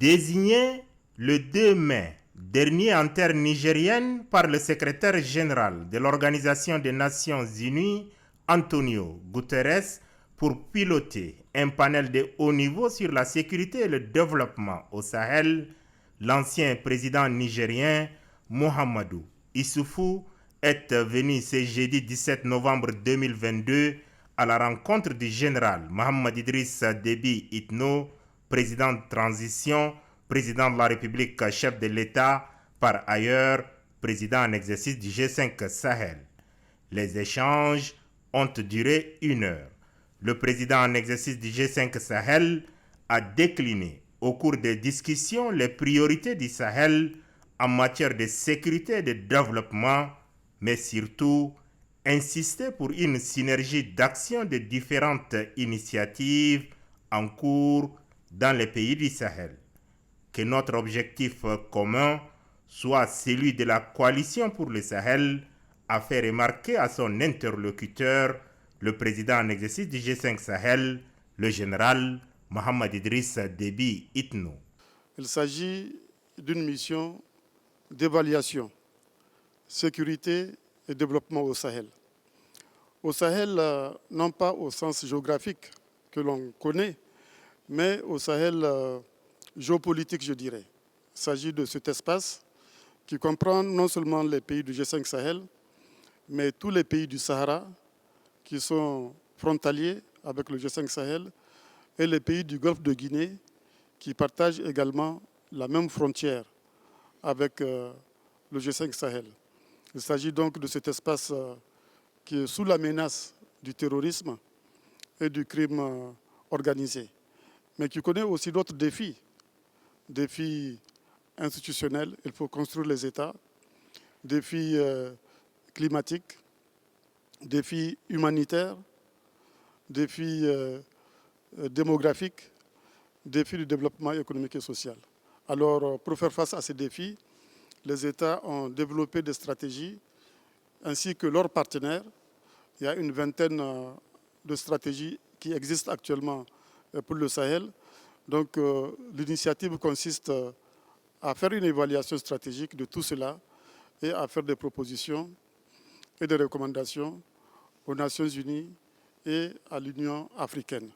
Désigné le 2 mai dernier en terre nigérienne par le secrétaire général de l'Organisation des Nations Unies, Antonio Guterres, pour piloter un panel de haut niveau sur la sécurité et le développement au Sahel, l'ancien président nigérien Mohamedou Issoufou est venu ce jeudi 17 novembre 2022 à la rencontre du général Mohamed Idriss Déby Itno, président de transition, président de la République, chef de l'État, par ailleurs président en exercice du G5 Sahel. Les échanges ont duré 1 heure. Le président en exercice du G5 Sahel a décliné au cours des discussions les priorités du Sahel en matière de sécurité et de développement, mais surtout insisté pour une synergie d'action de différentes initiatives en cours dans les pays du Sahel. Que notre objectif commun soit celui de la coalition pour le Sahel, a fait remarquer à son interlocuteur, le président en exercice du G5 Sahel, le général Mohamed Idriss Déby Itno. Il s'agit d'une mission d'évaluation, sécurité et développement au Sahel. Au Sahel, non pas au sens géographique que l'on connaît, mais au Sahel géopolitique, je dirais. Il s'agit de cet espace qui comprend non seulement les pays du G5 Sahel, mais tous les pays du Sahara qui sont frontaliers avec le G5 Sahel et les pays du Golfe de Guinée qui partagent également la même frontière avec le G5 Sahel. Il s'agit donc de cet espace qui est sous la menace du terrorisme et du crime organisé, mais qui connaît aussi d'autres défis institutionnels, il faut construire les États, défis climatiques, défis humanitaires, défis démographiques, défis du développement économique et social. Alors, pour faire face à ces défis, les États ont développé des stratégies ainsi que leurs partenaires. Il y a une vingtaine de stratégies qui existent actuellement pour le Sahel. Donc, l'initiative consiste à faire une évaluation stratégique de tout cela et à faire des propositions et des recommandations aux Nations Unies et à l'Union africaine.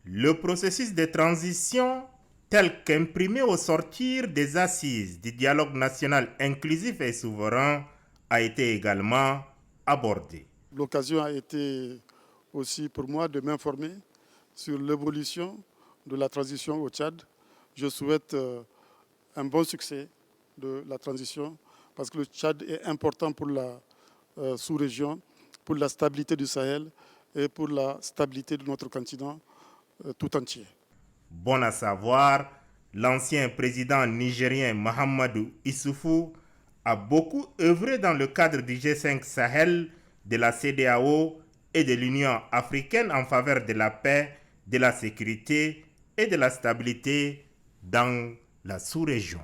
Le processus de transition, tel qu'imprimé au sortir des assises du dialogue national inclusif et souverain, a été également abordé. L'occasion a été aussi pour moi de m'informer sur l'évolution de la transition au Tchad. Je souhaite un bon succès de la transition parce que le Tchad est important pour la sous-région, pour la stabilité du Sahel et pour la stabilité de notre continent tout entier. Bon à savoir, l'ancien président nigérien Mohamedou Issoufou a beaucoup œuvré dans le cadre du G5 Sahel, de la CEDEAO et de l'Union africaine en faveur de la paix, de la sécurité et de la stabilité dans la sous-région.